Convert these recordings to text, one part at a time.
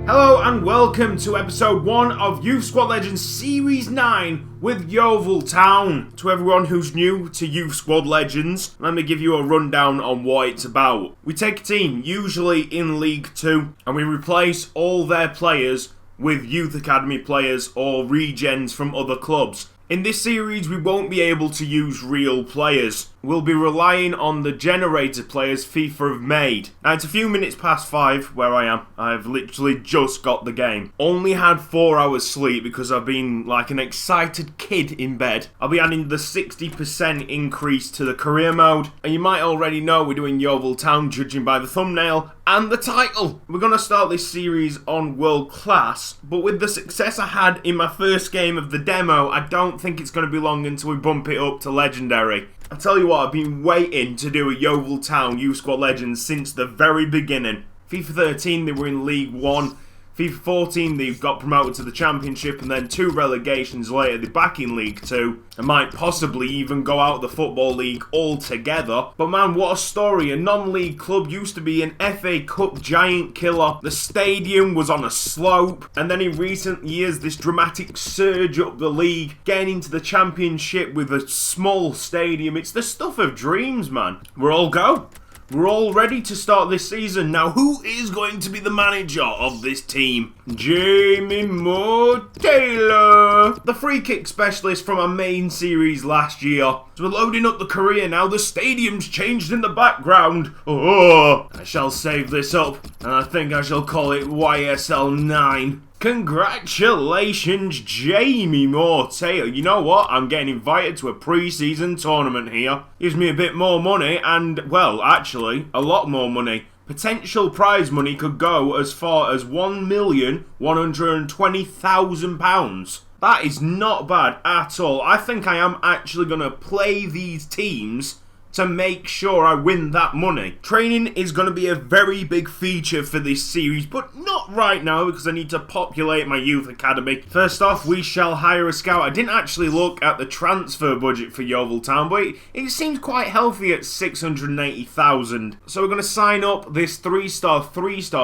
Hello and welcome to episode 1 of Youth Squad Legends Series 9 with Yeovil Town. To everyone who's new to Youth Squad Legends, let me give you a rundown on what it's about. We take a team, usually in League 2, and we replace all their players with Youth Academy players or regens from other clubs. In this series, we won't be able to use real players. We'll be relying on the generated players FIFA have made. Now, it's a few minutes past 5 where I am. I've literally just got the game. Only had 4 hours sleep because I've been like an excited kid in bed. I'll be adding the 60% increase to the career mode. And you might already know we're doing Yeovil Town, judging by the thumbnail and the title. We're going to start this series on World Class, but with the success I had in my first game of the demo, I don't think it's going to be long until we bump it up to Legendary. I tell you what, I've been waiting to do a Yeovil Town Youth Squad Legends since the very beginning. FIFA 13, they were in League 1. FIFA 14, they've got promoted to the Championship, and then 2 relegations later, they're back in League 2. And might possibly even go out of the Football League altogether. But man, what a story. A non-league club used to be an FA Cup giant killer. The stadium was on a slope. And then in recent years, this dramatic surge up the league, getting into the Championship with a small stadium. It's the stuff of dreams, man. We're all go. We're all ready to start this season. Now, who is going to be the manager of this team? Jamie Moore Taylor, the free kick specialist from our main series last year. So we're loading up the career now. The stadium's changed in the background. Oh, I shall save this up, and I think I shall call it YSL 9. Congratulations, Jamie Moore Taylor. You know what? I'm getting invited to a pre-season tournament here. Gives me a bit more money and, well, actually, a lot more money. Potential prize money could go as far as £1,120,000. That is not bad at all. I think I am actually going to play these teams to make sure I win that money. Training is going to be a very big feature for this series, but not right now because I need to populate my youth academy. First off, we shall hire a scout. I didn't actually look at the transfer budget for Yeovil Town, but it seems quite healthy at 680,000. So we're going to sign up this 3-star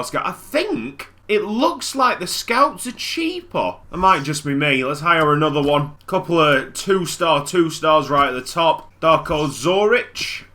scout. I think it looks like the scouts are cheaper. It might just be me. Let's hire another one. Couple of 2-stars right at the top. Darko Zoric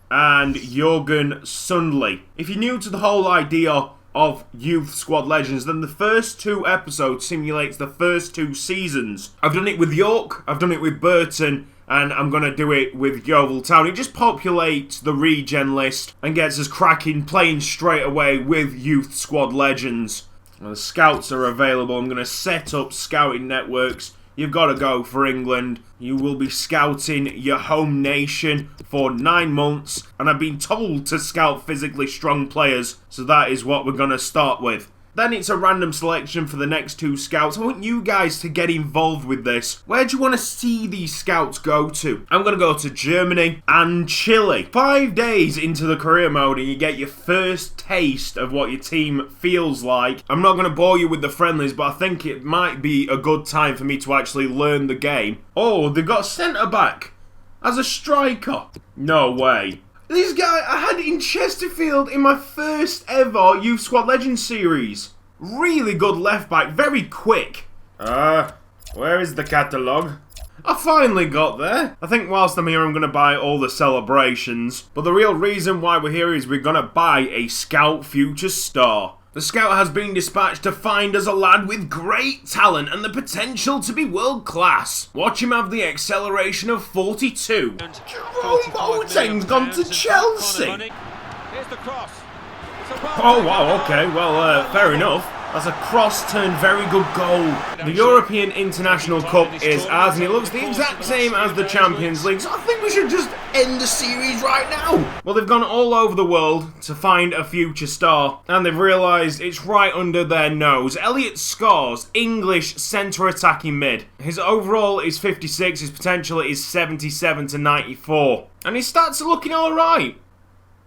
and Jürgen Sundley. If you're new to the whole idea of Youth Squad Legends, then the first 2 episodes simulates the first 2 seasons. I've done it with York, I've done it with Burton, and I'm going to do it with Yeovil Town. It just populates the regen list and gets us cracking, playing straight away with Youth Squad Legends. The scouts are available. I'm going to set up scouting networks. You've got to go for England. You will be scouting your home nation for 9 months. And I've been told to scout physically strong players. So that is what we're going to start with. Then it's a random selection for the next 2 scouts. I want you guys to get involved with this. Where do you want to see these scouts go to? I'm going to go to Germany and Chile. 5 days into the career mode and you get your first taste of what your team feels like. I'm not going to bore you with the friendlies, but I think it might be a good time for me to actually learn the game. Oh, they've got centre back as a striker. No way. This guy I had in Chesterfield in my first ever Youth Squad Legends series. Really good left back, very quick. Where is the catalogue? I finally got there. I think whilst I'm here I'm going to buy all the celebrations. But the real reason why we're here is we're going to buy a Scout Future Star. The scout has been dispatched to find us a lad with great talent and the potential to be world class. Watch him have the acceleration of 42. Boateng's gone to Chelsea. Oh wow, okay, well fair enough. That's a cross-turned very good goal. The European International Cup is ours and it looks the exact same as the Champions League, so I think we should just end the series right now. Well, they've gone all over the world to find a future star and they've realised it's right under their nose. Elliot Scores, English centre attacking mid. His overall is 56, his potential is 77 to 94. And his stats are looking alright.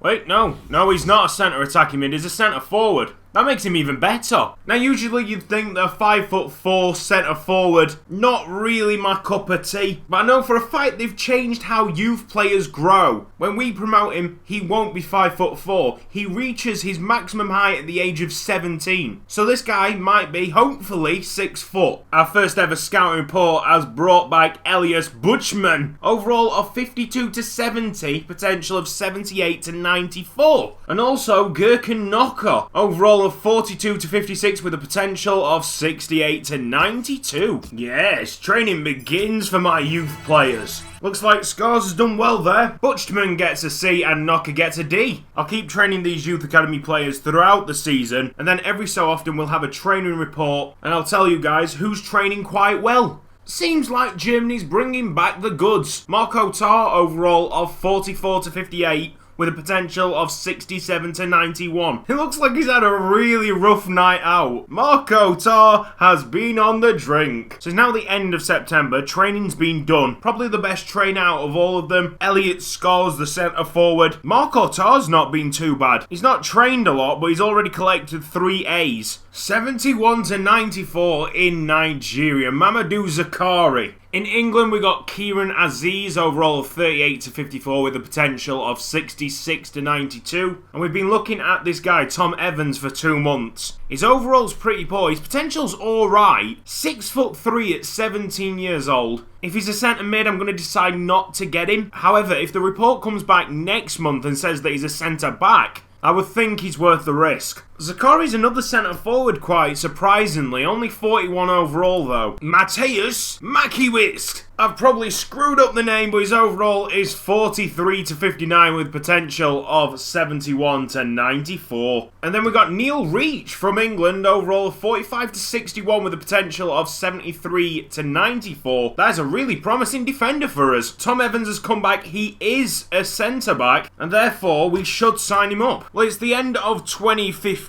Wait, no, he's not a centre attacking mid, he's a centre forward. That makes him even better. Now, usually you'd think that a 5'4" centre forward, not really my cup of tea. But I know for a fact they've changed how youth players grow. When we promote him, he won't be 5'4". He reaches his maximum height at the age of 17. So this guy might be, hopefully, 6 foot. Our first ever scouting report has brought back Elias Bushman. Overall of 52 to 70, potential of 78 to 94. And also Gherkin Knocker. Overall of 42 to 56 with a potential of 68 to 92. Yes, training begins for my youth players. Looks like Scars has done well there. Bushman gets a C and Knocker gets a D. I'll keep training these youth academy players throughout the season, and then every so often we'll have a training report and I'll tell you guys who's training quite well. Seems like Germany's bringing back the goods. Marco Tar overall of 44 to 58 with a potential of 67 to 91. It looks like he's had a really rough night out. Marco Tar has been on the drink. So it's now the end of September. Training's been done. Probably the best train out of all of them. Elliot Scores, the centre forward. Marco Tar's not been too bad. He's not trained a lot, but he's already collected 3 A's. 71 to 94 in Nigeria. Mamadou Zakari. In England, we got Kieran Aziz, overall of 38 to 54 with a potential of 66 to 92. And we've been looking at this guy, Tom Evans, for 2 months. His overall's pretty poor. His potential's alright. 6'3" at 17 years old. If he's a centre mid, I'm going to decide not to get him. However, if the report comes back next month and says that he's a centre back, I would think he's worth the risk. Zakari's another centre forward, quite surprisingly. Only 41 overall, though. Mateusz Makiewicz. I've probably screwed up the name, but his overall is 43 to 59 with potential of 71 to 94. And then we got Neil Reach from England, overall 45 to 61 with a potential of 73 to 94. That is a really promising defender for us. Tom Evans has come back. He is a centre-back, and therefore we should sign him up. Well, it's the end of 2015.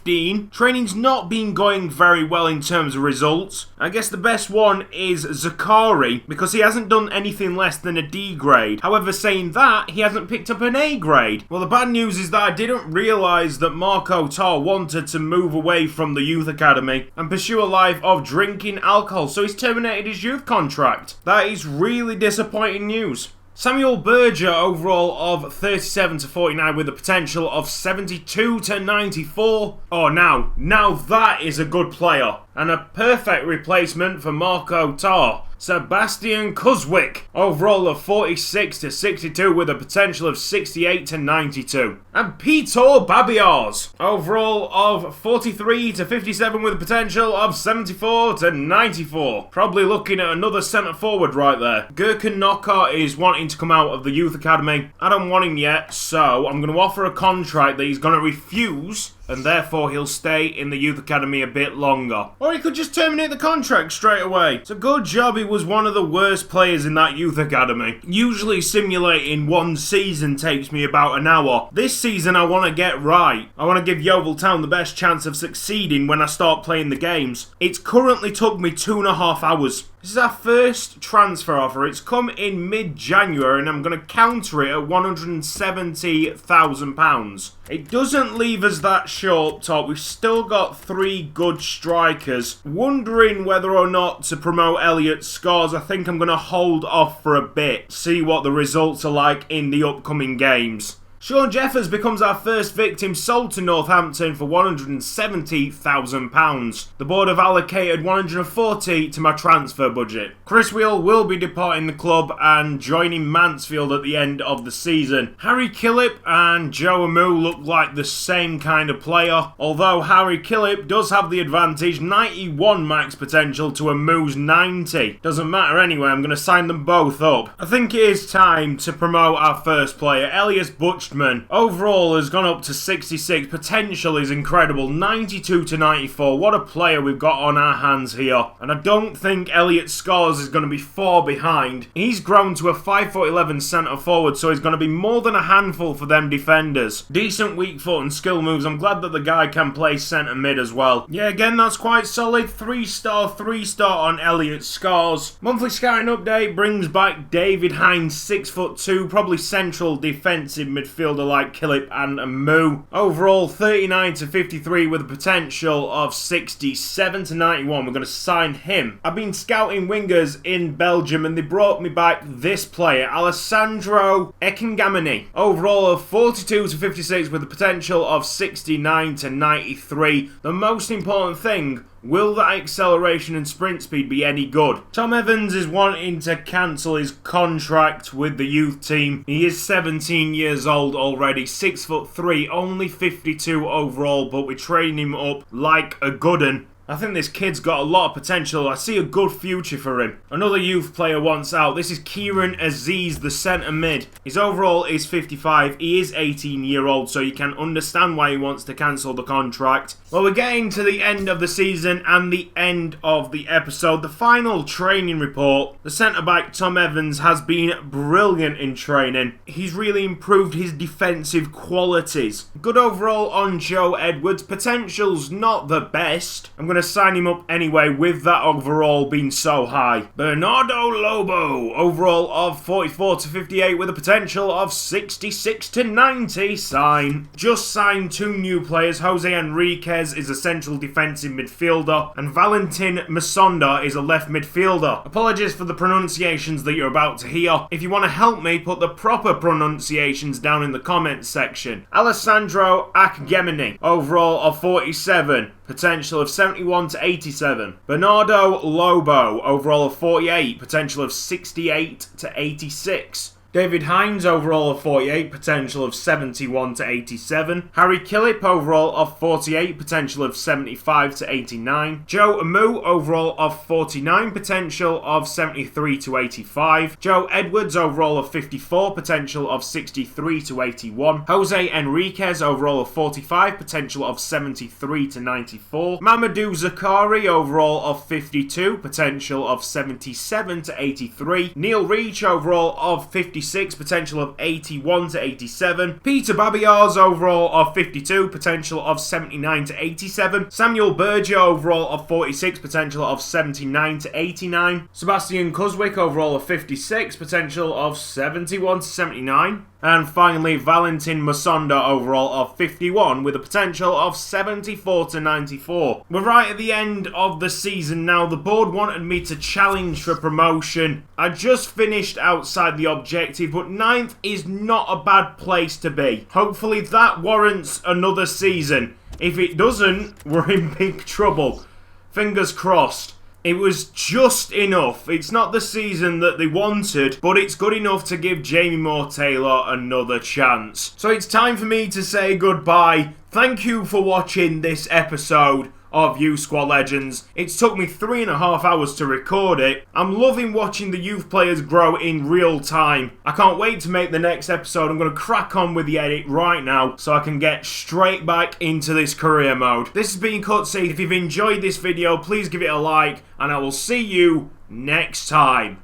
Training's not been going very well in terms of results. I guess the best one is Zakari, because he hasn't done anything less than a D grade. However, saying that, he hasn't picked up an A grade. Well, the bad news is that I didn't realise that Marco Tar wanted to move away from the youth academy and pursue a life of drinking alcohol, so he's terminated his youth contract. That is really disappointing news. Samuel Berger, overall of 37 to 49 with a potential of 72 to 94. Oh, now that is a good player and a perfect replacement for Marco Tar. Sebastian Kuzwick, overall of 46 to 62 with a potential of 68 to 92. And Peter Babiars, overall of 43 to 57 with a potential of 74 to 94. Probably looking at another centre forward right there. Gherkin Knocker is wanting to come out of the youth academy. I don't want him yet, so I'm going to offer a contract that he's going to refuse, and therefore he'll stay in the youth academy a bit longer. Or he could just terminate the contract straight away. It's a good job he was one of the worst players in that youth academy. Usually simulating 1 season takes me about an hour. This season I want to get right. I want to give Yeovil Town the best chance of succeeding when I start playing the games. It's currently took me 2.5 hours. This is our first transfer offer. It's come in mid-January and I'm going to counter it at £170,000. It doesn't leave us that short top. We've still got 3 good strikers. Wondering whether or not to promote Elliot Scores. I think I'm going to hold off for a bit. See what the results are like in the upcoming games. Sean Jeffers becomes our first victim, sold to Northampton for £170,000. The board have allocated £140 to my transfer budget. Chris Wheel will be departing the club and joining Mansfield at the end of the season. Harry Killip and Joe Amu look like the same kind of player, although Harry Killip does have the advantage, 91 max potential to Amu's 90. Doesn't matter anyway, I'm going to sign them both up. I think it is time to promote our first player, Elias Bushman. Overall has gone up to 66. Potential is incredible. 92 to 94. What a player we've got on our hands here. And I don't think Elliot Scores is going to be far behind. He's grown to a 5'11" centre forward, so he's going to be more than a handful for them defenders. Decent weak foot and skill moves. I'm glad that the guy can play centre mid as well. Yeah, again, that's quite solid. 3-star, 3-star on Elliot Scores. Monthly scouting update brings back David Hines, 6'2", probably central defensive midfielder. midfielder like Kilip and Moo. Overall, 39 to 53 with a potential of 67 to 91. We're going to sign him. I've been scouting wingers in Belgium and they brought me back this player, Alessandro Ekingamini. Overall of 42 to 56 with a potential of 69 to 93. The most important thing, will that acceleration and sprint speed be any good? Tom Evans is wanting to cancel his contract with the youth team. He is 17 years old already, 6'3", only 52 overall, but we're training him up like a good un. I think this kid's got a lot of potential. I see a good future for him. Another youth player wants out. This is Kieran Aziz, the centre mid. His overall is 55. He is 18-year-old, so you can understand why he wants to cancel the contract. Well, we're getting to the end of the season and the end of the episode. The final training report. The centre-back, Tom Evans, has been brilliant in training. He's really improved his defensive qualities. Good overall on Joe Edwards. Potential's not the best. I'm going to sign him up anyway with that overall being so high. Bernardo Lobo, overall of 44 to 58 with a potential of 66 to 90. Sign. Just signed 2 new players. Jose Enriquez is a central defensive midfielder and Valentin Masonda is a left midfielder. Apologies for the pronunciations that you're about to hear. If you want to help me, put the proper pronunciations down in the comments section. Alessandro Akgemini, overall of 47. Potential of 71 to 87. Bernardo Lobo, overall of 48. Potential of 68 to 86. David Hines, overall of 48, potential of 71 to 87. Harry Kilip, overall of 48, potential of 75 to 89. Joe Amu, overall of 49, potential of 73 to 85. Joe Edwards, overall of 54, potential of 63 to 81. Jose Enriquez, overall of 45, potential of 73 to 94. Mamadou Zakari, overall of 52, potential of 77 to 83. Neil Reach, overall of 56, potential of 81 to 87. Peter Babiar's overall of 52, potential of 79 to 87. Samuel Berger, overall of 46, potential of 79 to 89. Sebastian Cuzwick, overall of 56, potential of 71 to 79. And finally, Valentin Masonda, overall of 51, with a potential of 74 to 94. We're right at the end of the season now. The board wanted me to challenge for promotion. I just finished outside the objective, but 9th is not a bad place to be. Hopefully that warrants another season. If it doesn't, we're in big trouble. Fingers crossed. It was just enough. It's not the season that they wanted, but it's good enough to give Jamie Moore-Taylor another chance. So it's time for me to say goodbye. Thank you for watching this episode of Youth Squad Legends. It took me 3.5 hours to record it. I'm loving watching the youth players grow in real time. I can't wait to make the next episode. I'm going to crack on with the edit right now so I can get straight back into this career mode. This has been Cutzy. If you've enjoyed this video, please give it a like and I will see you next time.